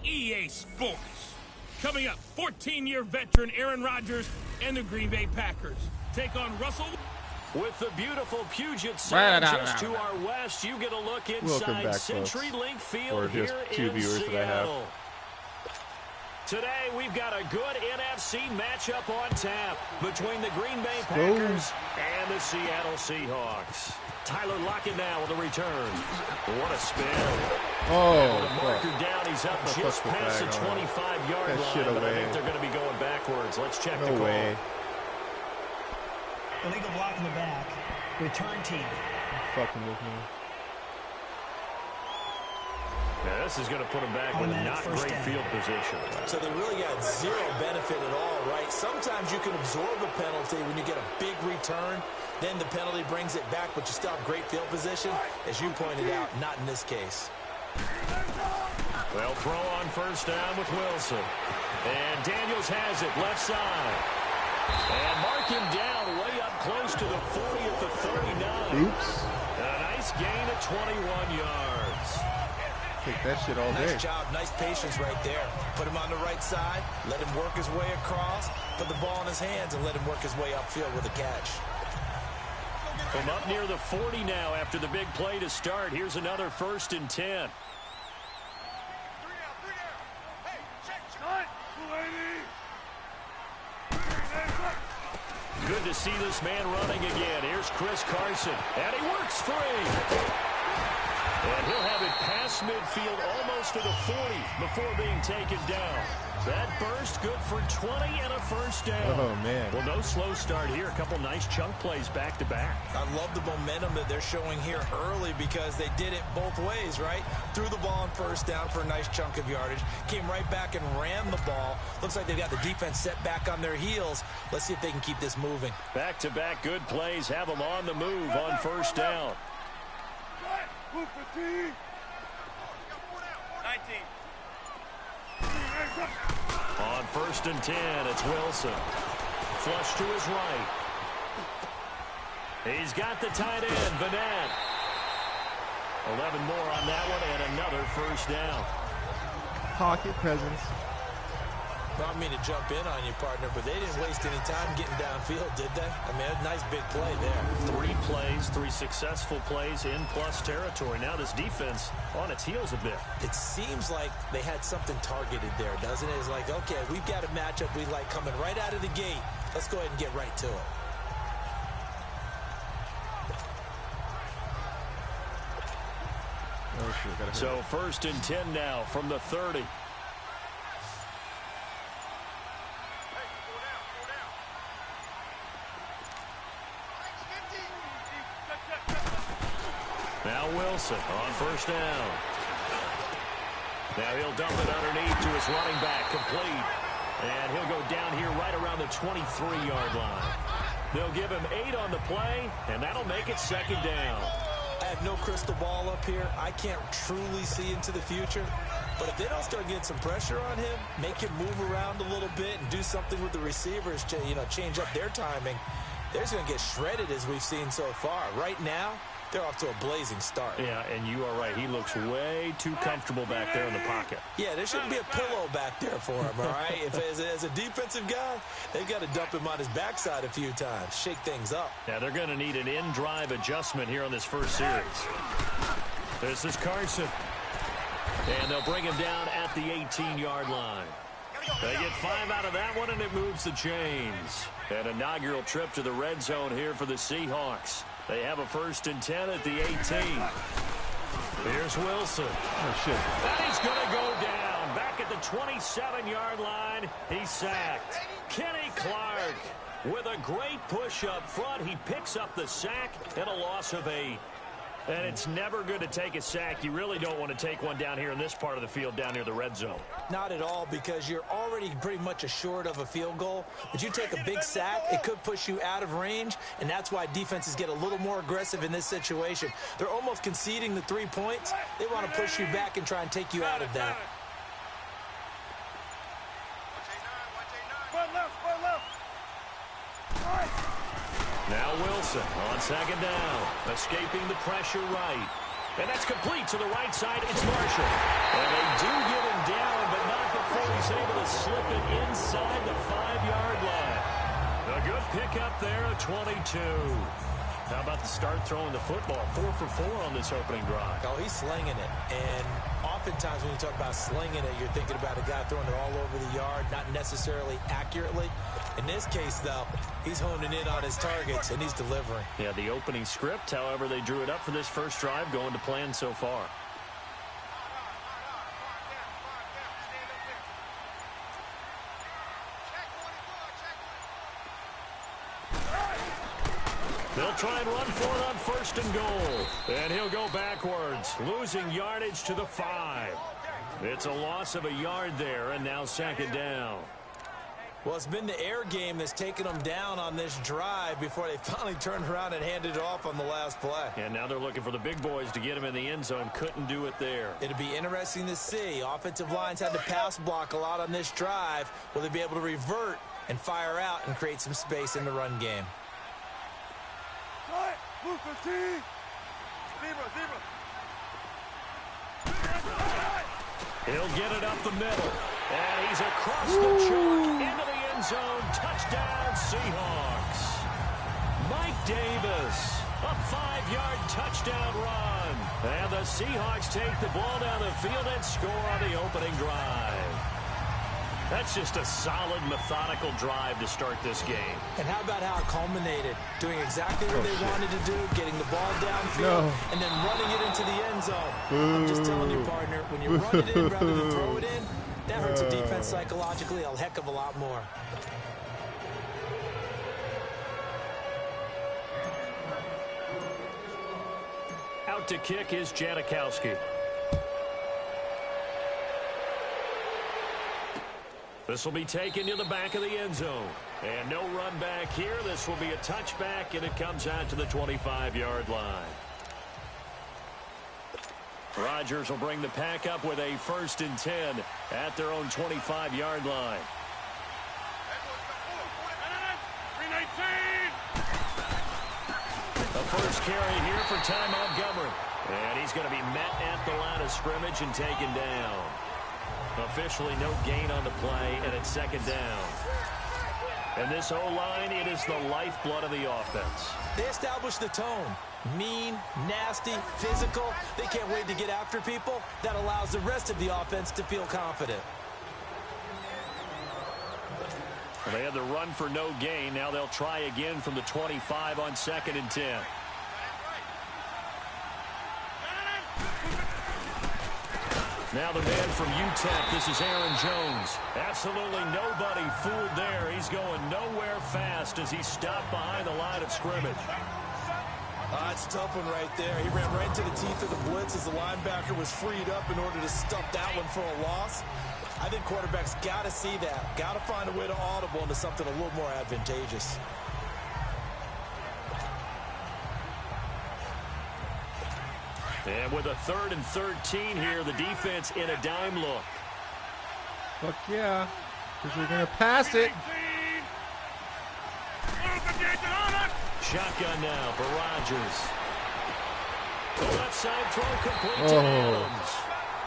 EA Sports. Coming up, 14-year veteran Aaron Rodgers and the Green Bay Packers take on Russell. With the beautiful Puget Sound just to our west, you get a look inside CenturyLink Field here in Seattle. Today, we've got a good NFC matchup on tap between the Green Bay Packers and the Seattle Seahawks. Tyler Lockett now with a return. What a spin. Oh, the marker down. He's up just past the 25-yard line, but I think they're going to be going backwards. Let's check the call. Way. Illegal block in the back. Return team. Fucking with me. Yeah, this is going to put him back with not great field position. So they really got zero benefit at all, right? Sometimes you can absorb a penalty when you get a big return. Then the penalty brings it back, but you still have great field position. As you pointed out, not in this case. They'll throw on first down with Wilson. And Daniels has it, left side. And mark him down way up close to the 40 at the 39. Oops. A nice gain of 21 yards. Take that shit all day. Nice job, nice patience right there. Put him on the right side, let him work his way across, put the ball in his hands, and let him work his way upfield with a catch. From up near the 40 now after the big play to start. Here's another 1st and 10. Good to see this man running again. Here's Chris Carson, and he works free. And he'll have it past midfield almost to the 40 before being taken down. That burst good for 20 and a first down. Oh, man. Well, no slow start here. A couple nice chunk plays back-to-back. I love the momentum that they're showing here early because they did it both ways, right? Threw the ball on first down for a nice chunk of yardage. Came right back and ran the ball. Looks like they've got the defense set back on their heels. Let's see if they can keep this moving. Back-to-back good plays have them on the move on first down. 19. On 1st and 10, it's Wilson. Flush to his right. He's got the tight end, Vanette. 11 more on that one, and another first down. Pocket presence. I don't mean to jump in on you, partner, but they didn't waste any time getting downfield, did they? I mean, a nice big play there. 3 plays, 3 successful plays in plus territory. Now this defense on its heels a bit. It seems like they had something targeted there, doesn't it? It's like, okay, we've got a matchup we like coming right out of the gate. Let's go ahead and get right to it. Oh, shit, so 1st and 10 now from the 30. Now Wilson on first down. Now he'll dump it underneath to his running back, complete. And he'll go down here right around the 23-yard line. They'll give him 8 on the play, and that'll make it 2nd down. I have no crystal ball up here. I can't truly see into the future. But if they don't start getting some pressure on him, make him move around a little bit and do something with the receivers to, change up their timing, they're just going to get shredded as we've seen so far. Right now, they're off to a blazing start. Yeah, and you are right. He looks way too comfortable back there in the pocket. Yeah, there shouldn't be a pillow back there for him, all right? As a defensive guy, they've got to dump him on his backside a few times, shake things up. Yeah, they're going to need an in-drive adjustment here on this first series. This is Carson. And they'll bring him down at the 18-yard line. They get 5 out of that one, and it moves the chains. An inaugural trip to the red zone here for the Seahawks. They have a 1st and 10 at the 18. Here's Wilson. Oh, shit. And he's going to go down. Back at the 27-yard line, he's sacked. Kenny Clark with a great push up front. He picks up the sack and a loss of 8. And it's never good to take a sack. You really don't want to take one down here in this part of the field down near the red zone. Not at all, because you're already pretty much assured of a field goal. But you take a big sack, it could push you out of range, and that's why defenses get a little more aggressive in this situation. They're almost conceding the 3 points. They want to push you back and try and take you out of that. Now Wilson on 2nd down, escaping the pressure right. And that's complete to the right side. It's Marshall. And they do get him down, but he's able to slip it inside the 5-yard line. A good pickup there, a 22. How about the start throwing the football? 4 for 4 on this opening drive. Oh, he's slinging it. And oftentimes when you talk about slinging it, you're thinking about a guy throwing it all over the yard, not necessarily accurately. In this case, though, he's honing in on his targets, and he's delivering. Yeah, the opening script, however, they drew it up for this first drive, going to plan so far. They'll try and run for it on 1st and goal. And he'll go backwards, losing yardage to the 5. It's a loss of a yard there, and now 2nd down. Well, it's been the air game that's taken them down on this drive before they finally turned around and handed it off on the last play. And now they're looking for the big boys to get him in the end zone. Couldn't do it there. It'll be interesting to see. Offensive lines had to pass block a lot on this drive. Will they be able to revert and fire out and create some space in the run game? He'll get it up the middle. And he's across the chalk into the end zone. Touchdown, Seahawks. Mike Davis, a 5-yard touchdown run. And the Seahawks take the ball down the field and score on the opening drive. That's just a solid, methodical drive to start this game. And how about how it culminated? Doing exactly what they wanted to do, getting the ball downfield, and then running it into the end zone. I'm just telling you, partner, when you run it in rather than throw it in, that hurts a defense psychologically a heck of a lot more. Out to kick is Janikowski. This will be taken to the back of the end zone. And no run back here. This will be a touchback, and it comes out to the 25-yard line. Rodgers will bring the pack up with a 1st and 10 at their own 25-yard line. The first carry here for Ty Montgomery. And he's going to be met at the line of scrimmage and taken down. Officially no gain on the play, and it's 2nd down. And this O-line, it is the lifeblood of the offense. They establish the tone. Mean, nasty, physical. They can't wait to get after people. That allows the rest of the offense to feel confident. Well, they had the run for no gain. Now they'll try again from the 25 on 2nd and 10. Now the man from UTEP, this is Aaron Jones. Absolutely nobody fooled there. He's going nowhere fast as he stopped behind the line of scrimmage. That's a tough one right there. He ran right into the teeth of the blitz as the linebacker was freed up in order to stuff that one for a loss. I think quarterbacks got to see that. Got to find a way to audible into something a little more advantageous. And with a 3rd and 13 here, the defense in a dime look. Fuck yeah. Because we're going to pass it. Shotgun now for Rodgers. The left side throw complete to Adams.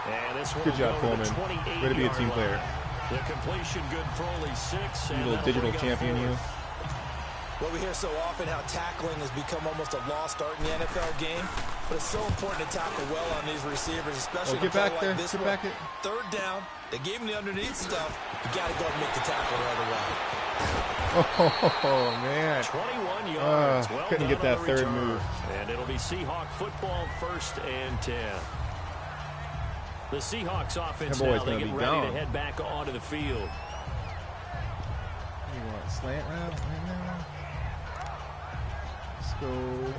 And this one good job, Coleman. Way to be a team player. The completion good for only 6. You little digital champion, you. Well, we hear so often how tackling has become almost a lost art in the NFL game. But it's so important to tackle well on these receivers, especially get back there. Like this get one. back it. 3rd down. They gave him the underneath stuff. You got to go and make the tackle right away. Oh, man. 21 yards. Well couldn't get that 3rd move. And it'll be Seahawk football 1st and 10. The Seahawks offense now, they get ready to head back onto the field. You want slant route right now? Let's go.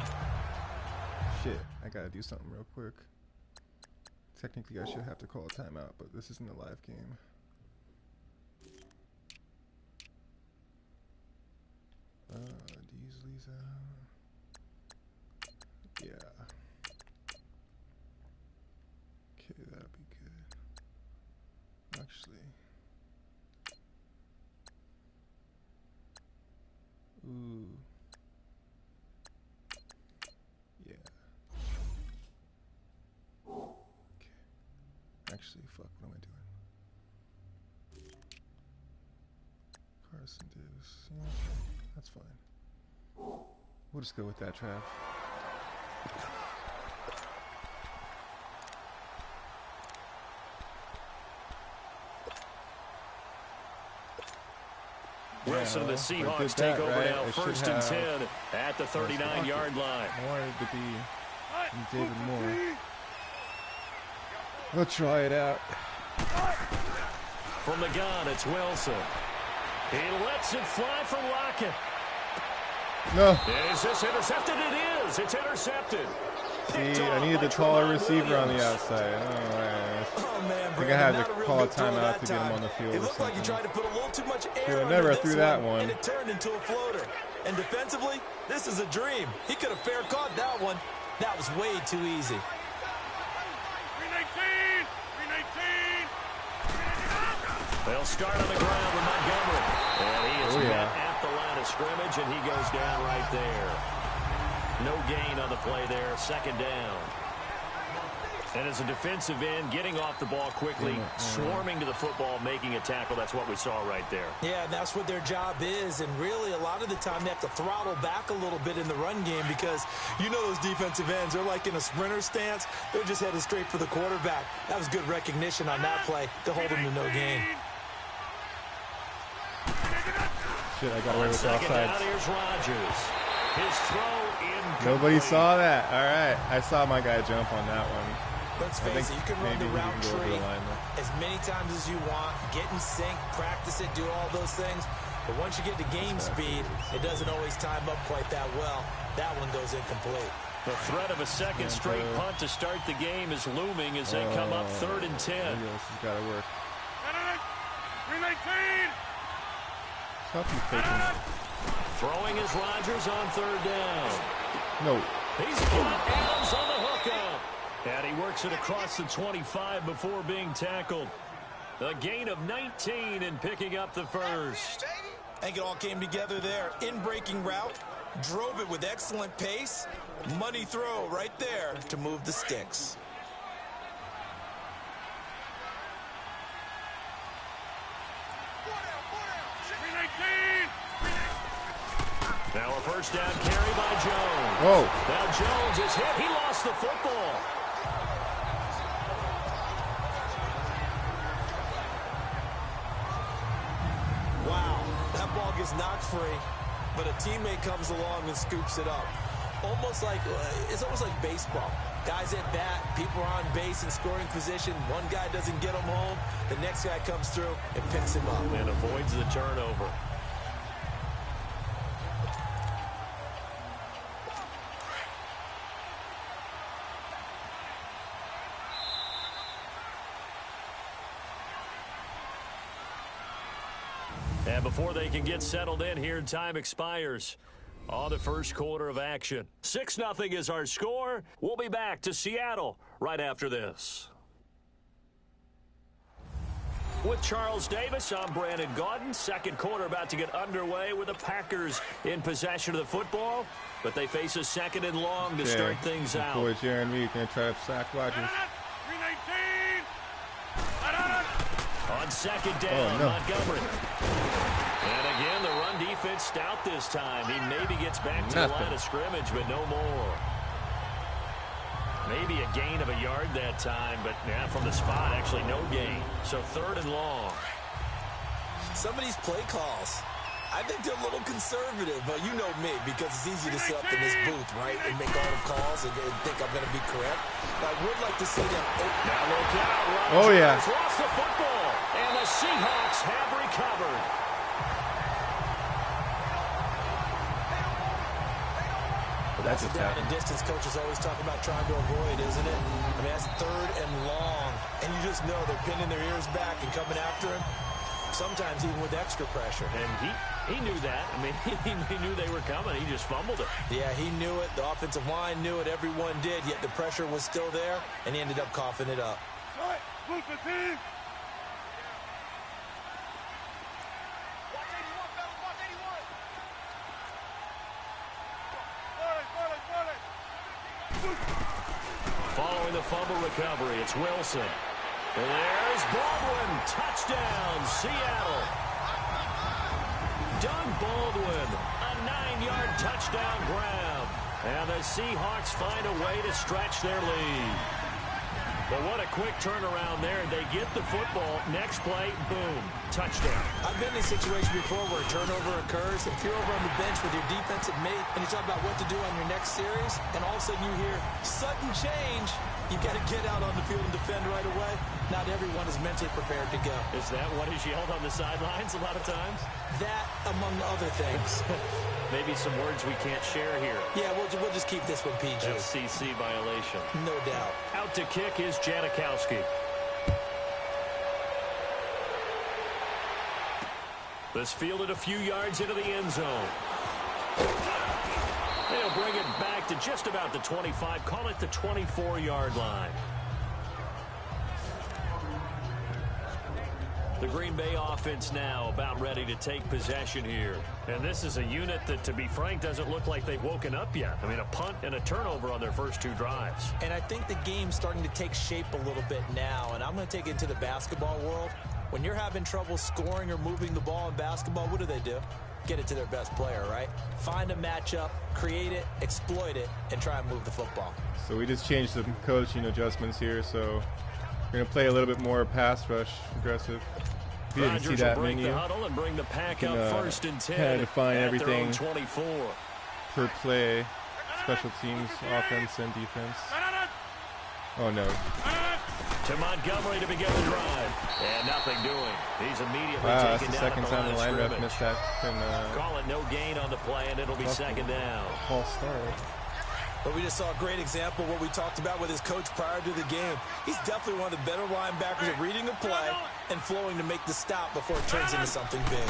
Shit, I gotta do something real quick. Technically, I should have to call a timeout, but this isn't a live game. Deasley's out. Yeah. Okay, that'll be good. Actually. Ooh. Yeah. Okay. Actually, fuck, what am I doing? Carson Davis. Yeah, that's fine. We'll just go with that, Trav. Wilson and the Seahawks take over right? now, first and 10 at the 39-yard line. I wanted to be David Moore. We'll try it out. From the gun, it's Wilson. He lets it fly for Lockett. No. Is this intercepted? It is. It's intercepted. See, I needed the taller receiver on the outside. Oh, man, I think I had to call a timeout to get him on the field. It looked like he tried to put a little too much air I on never this threw that one. and it turned into a floater. And defensively, this is a dream. He could have fair caught that one. That was way too easy. 319! 319! They'll start on the ground with Montgomery. And he is met at the line of scrimmage, and he goes down right there. No gain on the play there, second down. And as a defensive end, getting off the ball quickly, swarming to the football, making a tackle, that's what we saw right there. Yeah, and that's what their job is. And really, a lot of the time, they have to throttle back a little bit in the run game because you know those defensive ends, they're like in a sprinter stance. They're just headed straight for the quarterback. That was good recognition on that play to hold them to no gain. Shit, I got away with the offsides. Here's Rodgers. His throw incomplete. Nobody saw that. All right. I saw my guy jump on that one. Let's face it, you can run the route tree as many times as you want, get in sync, practice it, do all those things. But once you get to game speed, it doesn't always time up quite that well. That one goes incomplete. The threat of a second straight punt to start the game is looming as they come up 3rd and 10. This has got to work. 319! Stop you faking. Throwing is Rodgers on 3rd down. No. He's got Adams on the hookup. And he works it across the 25 before being tackled. A gain of 19 and picking up the first. I think it all came together there. In-breaking route, drove it with excellent pace. Money throw right there to move the sticks. Now a first down carry by Jones. Whoa. Now Jones is hit. He lost the football. Wow, that ball gets knocked free, but a teammate comes along and scoops it up. It's almost like baseball. Guys at bat, people are on base in scoring position. One guy doesn't get him home. The next guy comes through and picks him up. And avoids the turnover. And before they can get settled in here, time expires on the first quarter of action. 6-0 is our score. We'll be back to Seattle right after this. With Charles Davis, I'm Brandon Gaudin. Second quarter about to get underway with the Packers in possession of the football. But they face a 2nd and long to start things out. Boy, Jaron Reed going to try to sack Rodgers. 319! On 2nd down, no. Montgomery. And again, the run defense stout this time. He maybe gets back to the line of scrimmage, but no more. Maybe a gain of a yard that time, but from the spot, actually no gain. So 3rd and long. Some of these play calls, I think they're a little conservative, but you know me, because it's easy to sit up in this booth, right, and make all the calls and think I'm going to be correct. But I would like to see them open. Now look out. Rodgers Oh, yeah. lost the football, and the Seahawks have recovered. That's a down and distance coaches always talk about trying to avoid, isn't it? I mean, that's 3rd and long, and you just know they're pinning their ears back and coming after him, sometimes even with extra pressure. And he knew that. I mean, he knew they were coming. He just fumbled it. Yeah, he knew it. The offensive line knew it. Everyone did, yet the pressure was still there, and he ended up coughing it up. Following the fumble recovery, it's Wilson. And there's Baldwin. Touchdown, Seattle. Doug Baldwin, a 9-yard touchdown grab. And the Seahawks find a way to stretch their lead. But what a quick turnaround there. They get the football. Next play, boom, touchdown. I've been in a situation before where a turnover occurs, and if you're over on the bench with your defensive mate, and you talk about what to do on your next series, and all of a sudden you hear sudden change, you've got to get out on the field and defend right away. Not everyone is mentally prepared to go. Is that what is yelled on the sidelines a lot of times? That, among other things. Maybe some words we can't share here. Yeah, we'll just keep this one PG. FCC violation. No doubt. Out to kick is Janikowski. This fielded a few yards into the end zone. They'll bring it back to just about the 25. Call it the 24-yard line. The Green Bay offense now about ready to take possession here. And this is a unit that, to be frank, doesn't look like they've woken up yet. I mean, a punt and a turnover on their first 2 drives. And I think the game's starting to take shape a little bit now. And I'm going to take it to the basketball world. When you're having trouble scoring or moving the ball in basketball, what do? Get it to their best player, right? Find a matchup, create it, exploit it, and try and move the football. So we just changed some coaching adjustments here. So we're going to play a little bit more pass rush aggressive. If you didn't see that menu, the huddle and bring the pack you can up first and 10 kind of define everything 24. per play, special teams, offense, and defense. Oh, no. To Montgomery to begin the drive. And nothing doing. He's immediately Wow, that's taken the down second at the time line the of line ref scrimmage. missed that. Call it no gain on the play, and it'll be second down. False start. But we just saw a great example of what we talked about with his coach prior to the game. He's definitely one of the better linebackers at reading a play and flowing to make the stop before it turns into something big.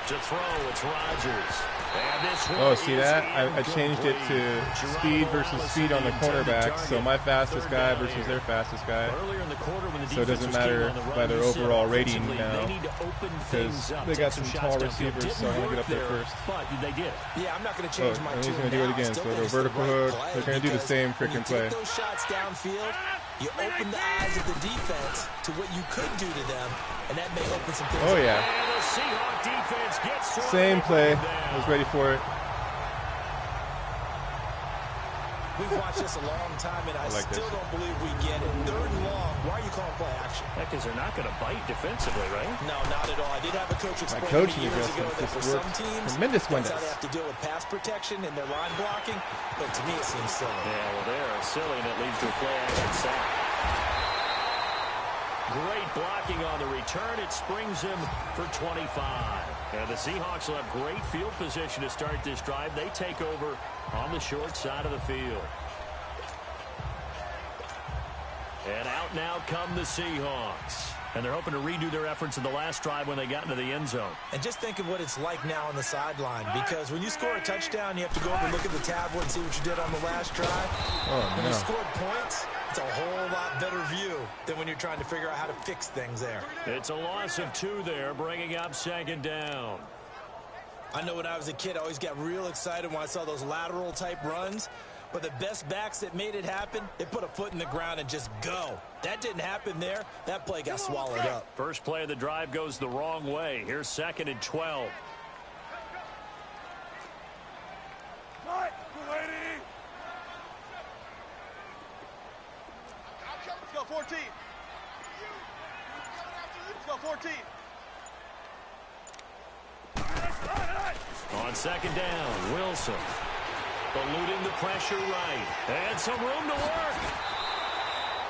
To throw, it's Rodgers. And this one Oh, see that? I is changed it to incomplete. speed versus speed on the cornerbacks. So my fastest guy versus their fastest guy. Earlier in the quarter when the So it defense doesn't was kicking matter on the run, by their you said overall rating offensively, now, they need to open things up, they take got some shots tall downfield. receivers, Didn't so I want to work get up there there, first. But they did. Yeah, I'm not going to change my and he's tune going to do it now. again. Still So think the it's the vertical right hook, play they're going to do the because same when freaking you play. take those shots downfield, you open the eyes of the defense to what you could do to them, and that may open some things Oh, up. yeah. And the Seahawks defense gets through. Same play. I was ready for it. We've watched this a long time, and I like still this. don't believe we get it. 3rd and long. Why are you calling play action? Because they're not going to bite defensively, right? No, not at all. I did have a coach explain to coaching me years ago adjustments that just for some worked teams, tremendous that's how wonders. they have to deal with pass protection and their line blocking. But to me, it seems silly. Yeah, well, they're silly, and it leads to a play action sack. Great blocking on the return. It springs him for 25. And the Seahawks will have great field position to start this drive. They take over on the short side of the field. And out now come the Seahawks. And they're hoping to redo their efforts in the last drive when they got into the end zone. And just think of what it's like now on the sideline, because when you score a touchdown, you have to go over and look at the tablet and see what you did on the last drive. Oh, When no. you scored points, it's a whole lot better view than when you're trying to figure out how to fix things there. It's a loss of 2 there, bringing up second down. I know when I was a kid, I always got real excited when I saw those lateral-type runs. But the best backs that made it happen, they put a foot in the ground and just go. That didn't happen there. That play got swallowed up. First play of the drive goes the wrong way. Here's 2nd and 12. Let's go 14. Let's go 14. On 2nd down, Wilson. Eluding the pressure right. And some room to work.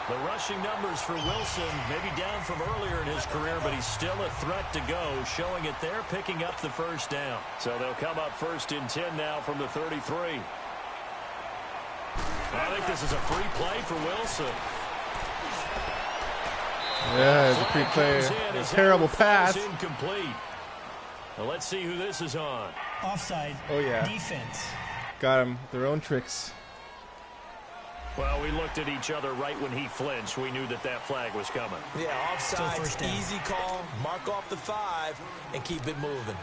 The rushing numbers for Wilson, maybe down from earlier in his career, but he's still a threat to go, showing it there, picking up the first down. So they'll come up 1st and 10 now from the 33. I think this is a free play for Wilson. Yeah, it's a free play. A terrible pass. Incomplete. Well, let's see who this is on. Offside. Oh, yeah. Defense. Got them. Their own tricks. Well, we looked at each other right when he flinched. We knew that that flag was coming. Yeah, offside, first down. easy call, mark off the 5, and keep it moving.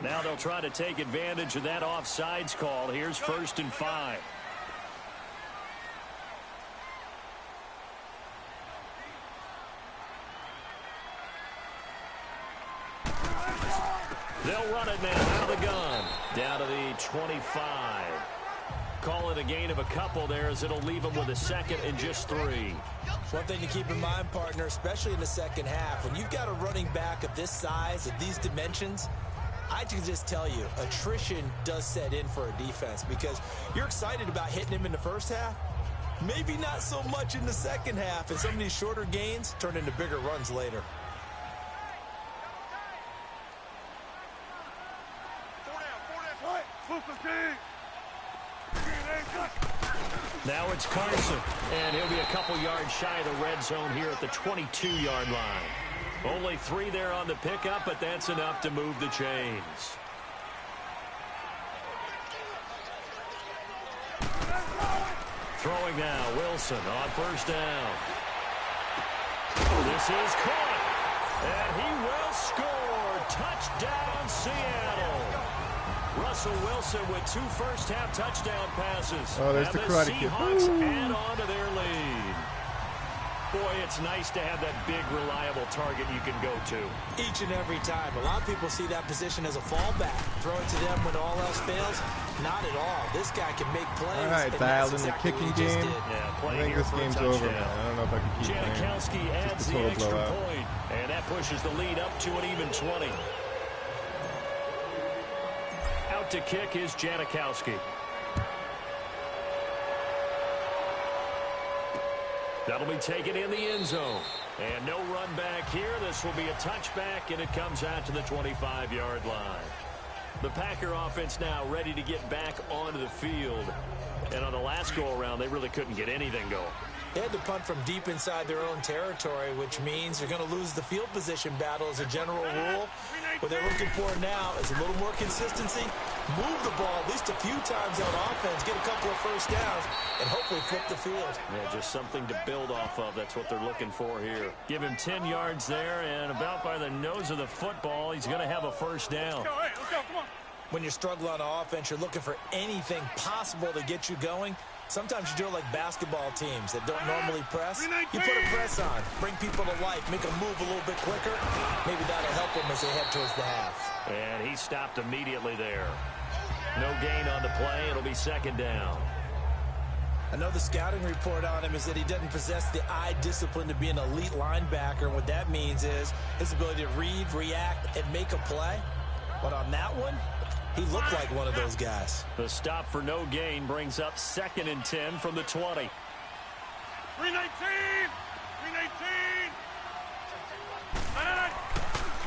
Now they'll try to take advantage of that offsides call. Here's 1st and 5. They'll run it now out of the gun. Down to the 25. Call it a gain of a couple there as it'll leave them with a second and just 3. One thing to keep in mind, partner, especially in the second half, when you've got a running back of this size, of these dimensions, I can just tell you, attrition does set in for a defense because you're excited about hitting him in the first half. Maybe not so much in the second half, and some of these shorter gains turn into bigger runs later. Now it's Carson, and he'll be a couple yards shy of the red zone here at the 22-yard line. Only 3 there on the pickup, but that's enough to move the chains. Throwing now, Wilson on first down. This is caught, and he will score. Touchdown, Seattle. Russell Wilson with 2 first-half touchdown passes. Oh, there's and the Karate Kid. Seahawks add on to their lead. Boy, it's nice to have that big, reliable target you can go to. Each and every time. A lot of people see that position as a fallback. Throw it to them when all else fails. Not at all. This guy can make plays. All right, dialed in the kicking game. Yeah, I think this game's over, man. I don't know if I can keep Janikowski playing. adds Just a the total extra blowout. point, and that pushes the lead up to an even 20. Out to kick is Janikowski. That'll be taken in the end zone. And no run back here. This will be a touchback, and it comes out to the 25-yard line. The Packer offense now ready to get back onto the field. And on the last go-around, they really couldn't get anything going. They had to punt from deep inside their own territory, which means they're going to lose the field position battle as a general rule. What they're looking for now is a little more consistency, move the ball at least a few times on offense, get a couple of first downs, and hopefully flip the field. Yeah, just something to build off of. That's what they're looking for here. Give him 10 yards there, and about by the nose of the football, he's going to have a first down. Let's go, come on. When you struggle on offense, you're looking for anything possible to get you going. Sometimes you do it like basketball teams that don't normally press. You put a press on, bring people to life, make them move a little bit quicker. Maybe that'll help them as they head towards the half. And he stopped immediately there. No gain on the play. It'll be second down. I know the scouting report on him is that he doesn't possess the eye discipline to be an elite linebacker. And what that means is his ability to read, react, and make a play. But on that one, he looked like one of those guys. The stop for no gain brings up 2nd and 10 from the 20. 319! 319!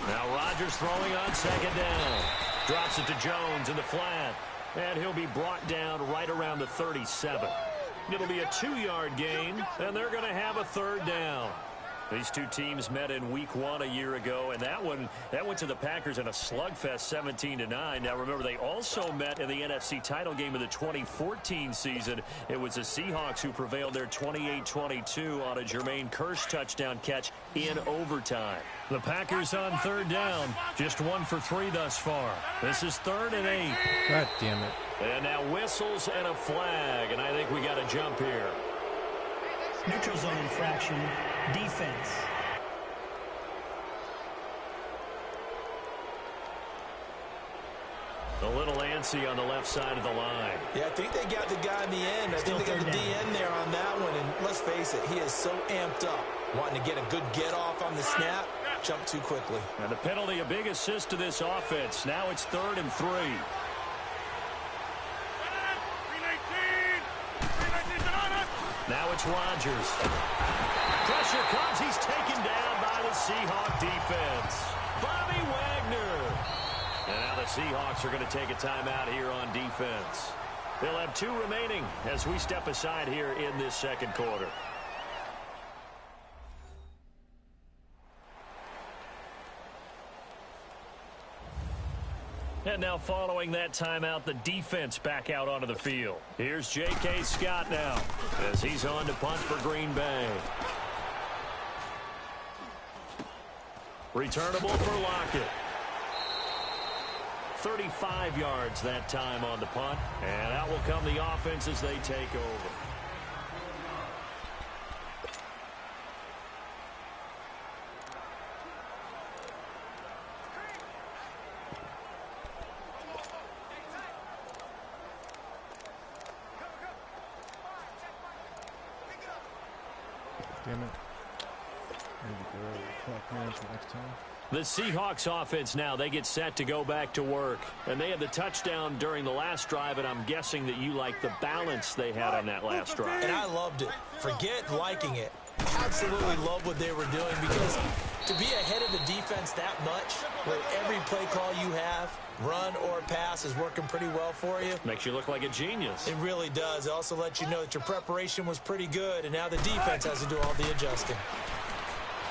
Now Rodgers throwing on second down. Drops it to Jones in the flat. And he'll be brought down right around the 37. It'll be a 2-yard gain, and they're going to have a third down. These two teams met in week 1 a year ago, and that went to the Packers in a slugfest 17-9. Now, remember, they also met in the NFC title game of the 2014 season. It was the Seahawks who prevailed there 28-22 on a Jermaine Kearse touchdown catch in overtime. The Packers on third down, just 1 for 3 thus far. This is 3rd and 8. God damn it. And now whistles and a flag, and I think we got a jump here. Neutral zone infraction, defense. A little antsy on the left side of the line. Yeah, I think they got the guy in the end. I think they got the DN there on that one. And let's face it, he is so amped up, wanting to get a good get-off on the snap, jump too quickly. And the penalty, a big assist to this offense. Now it's 3rd and 3. Now it's Rodgers. Pressure comes. He's taken down by the Seahawk defense. Bobby Wagner. And now the Seahawks are going to take a timeout here on defense. They'll have 2 remaining as we step aside here in this second quarter. And now following that timeout, the defense back out onto the field. Here's J.K. Scott now as he's on to punt for Green Bay. Returnable for Lockett. 35 yards that time on the punt. And out will come the offense as they take over. Damn it. There we go. Clock man for next time. The Seahawks offense now, they get set to go back to work. And they had the touchdown during the last drive, and I'm guessing that you like the balance they had on that last drive. And I loved it. Forget liking it. Absolutely love what they were doing, because to be ahead of the defense that much, where every play call you have, run or pass, is working pretty well for you. Makes you look like a genius. It really does. It also lets you know that your preparation was pretty good, and now the defense has to do all the adjusting.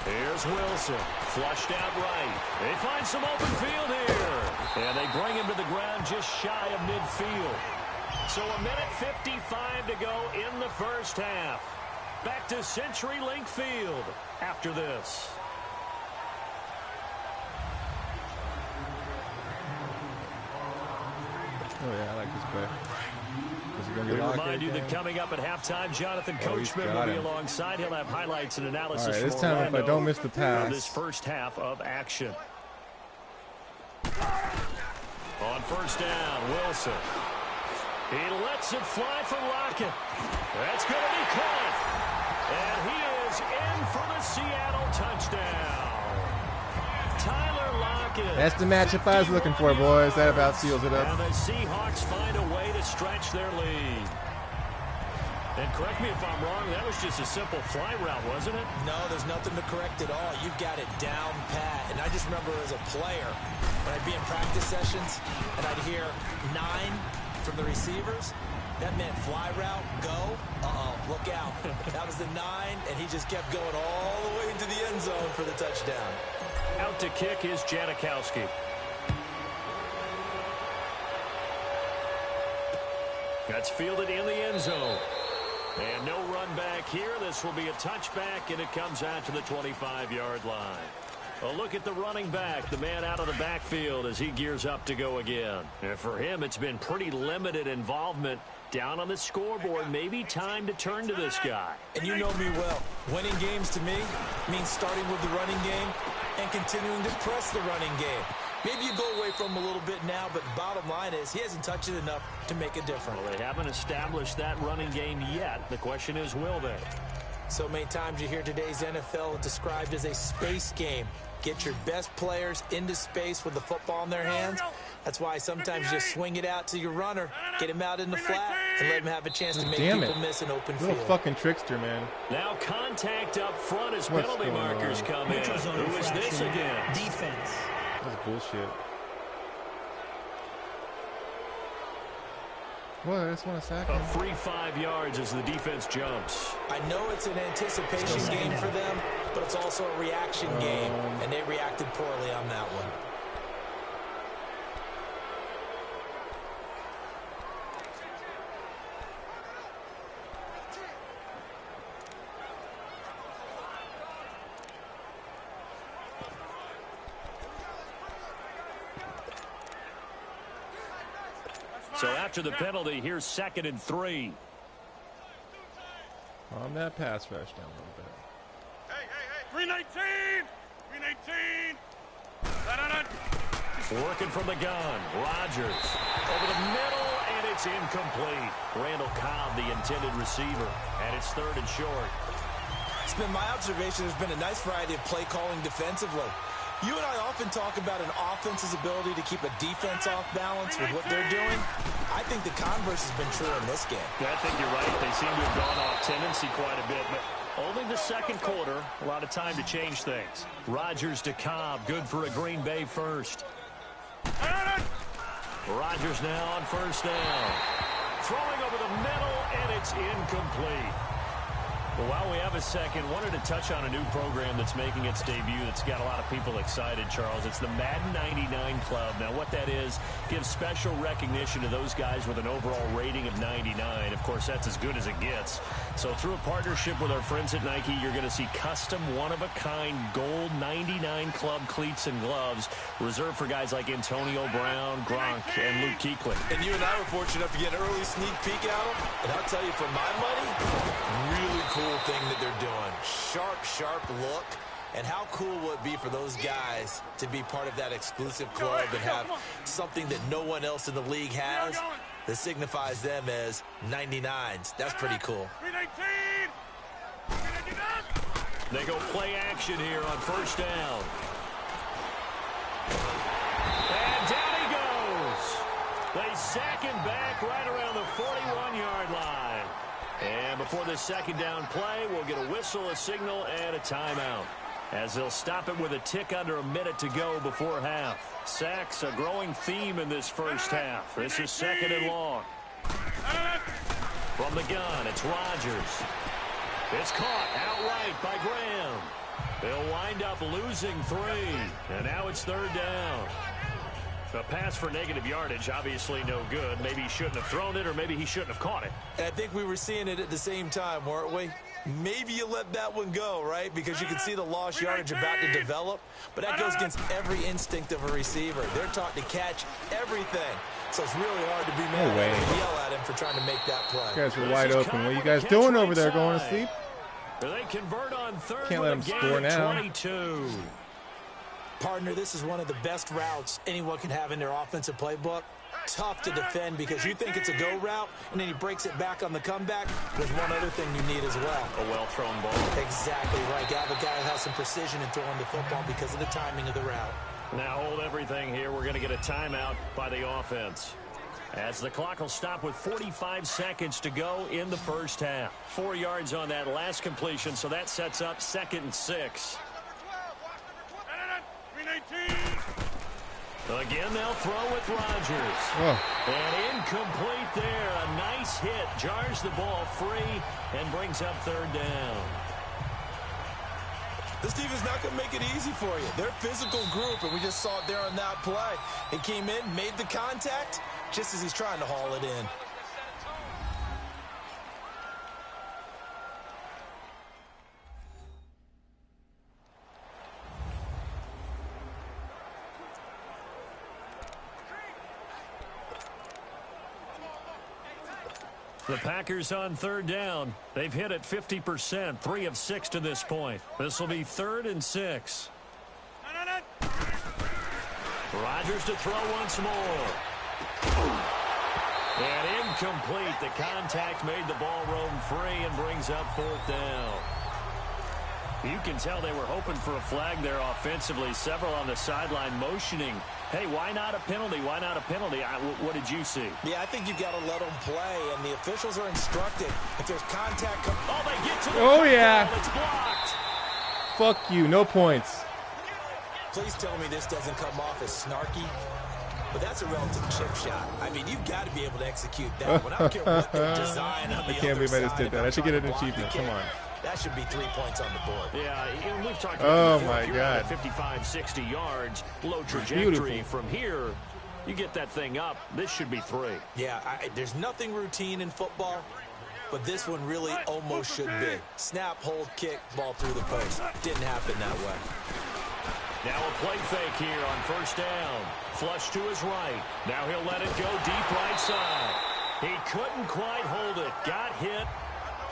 Here's Wilson, flushed out right. They find some open field here. And they bring him to the ground just shy of midfield. So a minute 55 to go in the first half. Back to CenturyLink Field after this. Oh, yeah, I like this play. We remind you that coming up at halftime, Jonathan Coachman will be alongside. He'll have highlights and analysis this time if I don't miss the pass. of this first half of action. On first down, Wilson. He lets it fly for Lockett. That's going to be caught. And he is in for the Seattle touchdown. Tyler Lockett. That's the matchup I was looking for, boys. That about seals it up. And the Seahawks find a way to stretch their lead. And correct me if I'm wrong, that was just a simple fly route, wasn't it? No, there's nothing to correct at all. You've got it down pat. And I just remember as a player, when I'd be in practice sessions and I'd hear 9 from the receivers, that meant fly route, go, look out. That was the 9, and he just kept going all the way into the end zone for the touchdown. Out to kick is Janikowski. That's fielded in the end zone. And no run back here. This will be a touchback, and it comes out to the 25-yard line. A look at the running back, the man out of the backfield as he gears up to go again. And for him, it's been pretty limited involvement down on the scoreboard. Maybe time to turn to this guy. And you know me well. Winning games to me means starting with the running game and continuing to press the running game. Maybe you go away from him a little bit now, but the bottom line is he hasn't touched it enough to make a difference. Well, they haven't established that running game yet. The question is, will they? So many times you hear today's NFL described as a space game. Get your best players into space with the football in their hands. That's why sometimes you just swing it out to your runner, get him out in the flat, and let him have a chance to make people miss an open field. Little fucking trickster, man. Now contact up front as penalty markers come in. Who is this again? Defense. That's bullshit. What? I just want to sack him. A free 5 yards as the defense jumps. I know it's an anticipation game for them, but it's also a reaction game, and they reacted poorly on that one. So after the penalty, here's 2nd and 3. On that pass rush down a little bit. Hey, 319! 319! Working from the gun. Rodgers over the middle, and it's incomplete. Randall Cobb, the intended receiver, and it's 3rd and short. It's been my observation there's been a nice variety of play calling defensively. You and I often talk about an offense's ability to keep a defense off balance with what they're doing. I think the converse has been true in this game. Yeah, I think you're right. They seem to have gone off tendency quite a bit, but only the second quarter. A lot of time to change things. Rodgers to Cobb, good for a Green Bay first. Rodgers now on first down. Throwing over the middle, and it's incomplete. Well, while we have a second, wanted to touch on a new program that's making its debut that's got a lot of people excited, Charles. It's the Madden 99 Club. Now, what that is, gives special recognition to those guys with an overall rating of 99. Of course, that's as good as it gets. So through a partnership with our friends at Nike, you're going to see custom, one-of-a-kind gold 99 Club cleats and gloves reserved for guys like Antonio Brown, Gronk, and Luke Kuechly. And you and I were fortunate enough to get an early sneak peek at them. And I'll tell you, for my money, really cool thing that they're doing. Sharp look. And how cool would it be for those guys to be part of that exclusive club and have something that no one else in the league has that signifies them as 99s. That's pretty cool. 319! They go play action here on first down. And down he goes. They sack him back right around the 41-yard line. And before this second down play, we'll get a whistle, a signal, and a timeout, as they'll stop it with a tick under a minute to go before half. Sacks, a growing theme in this first half. This is 2nd and long. From the gun, it's Rodgers. It's caught outright by Graham. They'll wind up losing 3, and now it's 3rd down. The pass for negative yardage, obviously no good. Maybe he shouldn't have thrown it, or maybe he shouldn't have caught it. I think we were seeing it at the same time, weren't we? Maybe you let that one go, right? Because you can see the lost yardage about to develop. But that goes against every instinct of a receiver. They're taught to catch everything. So it's really hard to be mad and yell at him for trying to make that play. You guys are wide open. What are you guys doing over there? Going to sleep? They convert on 3rd. Can't let them score now. 22. Partner, this is one of the best routes anyone can have in their offensive playbook. Tough to defend because you think it's a go route, and then he breaks it back on the comeback. There's one other thing you need as well. A well-thrown ball. Exactly right. You have a guy who has some precision in throwing the football because of the timing of the route. Now hold everything here. We're going to get a timeout by the offense, as the clock will stop with 45 seconds to go in the first half. 4 yards on that last completion, so that sets up 2nd and 6. Again, they'll throw with Rodgers. And incomplete there. A nice hit. Jars the ball free and brings up 3rd down. This team is not going to make it easy for you. They're a physical group, and we just saw it there on that play. He came in, made the contact, just as he's trying to haul it in. The Packers on 3rd down. They've hit it 50%, 3 of 6 to this point. This will be 3rd and 6. Rodgers to throw once more. And incomplete. The contact made the ball roam free and brings up 4th down. You can tell they were hoping for a flag there offensively. Several on the sideline motioning. Hey, why not a penalty? Why not a penalty? What did you see? Yeah, I think you've got to let them play, and the officials are instructed. If there's contact, they get to the yeah. It's blocked. Fuck you. No points. Please tell me this doesn't come off as snarky. But that's a relative chip shot. I mean, you've got to be able to execute that one. I don't care what the design on the I can't believe I just did that. I should get an achievement. Come on. That should be 3 points on the board. Yeah, we've talked about my God. 55, 60 yards, low trajectory. From here, you get that thing up. This should be 3. Yeah, there's nothing routine in football, but this one really almost should be. Snap, hold, kick, ball through the post. Didn't happen that way. Now a play fake here on 1st down. Flush to his right. Now he'll let it go deep right side. He couldn't quite hold it. Got hit.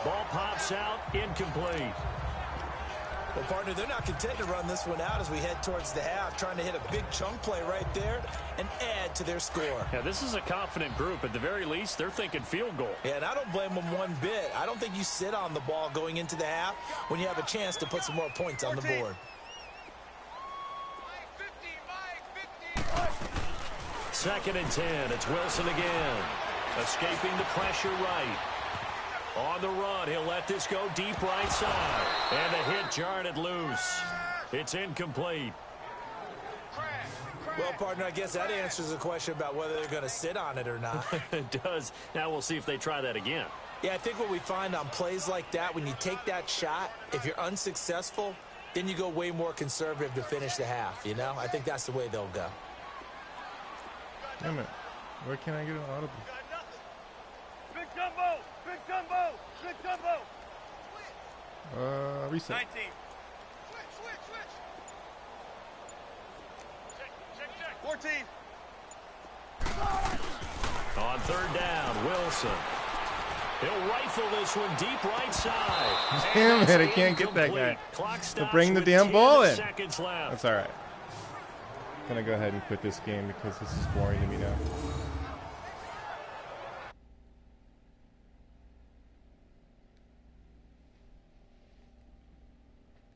Ball pops out, incomplete. Well, partner, they're not content to run this one out as we head towards the half, trying to hit a big chunk play right there and add to their score. Yeah, this is a confident group. At the very least, they're thinking field goal. Yeah, and I don't blame them one bit. I don't think you sit on the ball going into the half when you have a chance to put some more points on the board. 2nd and 10. It's Wilson again. Escaping the pressure right. On the run, he'll let this go deep right side. And the hit jarred it loose. It's incomplete. Well, partner, I guess that answers the question about whether they're going to sit on it or not. It does. Now we'll see if they try that again. Yeah, I think what we find on plays like that, when you take that shot, if you're unsuccessful, then you go way more conservative to finish the half, you know? I think that's the way they'll go. Damn it. Where can I get an audible? Big jumbo! Big jumbo! Big jumbo! Reset. 19. Switch. Check. 14. On 3rd down, Wilson. He'll rifle this one deep right side. Damn it, I can't get that guy. To bring the damn ball in. That's all right. I'm going to go ahead and quit this game because this is boring to me now.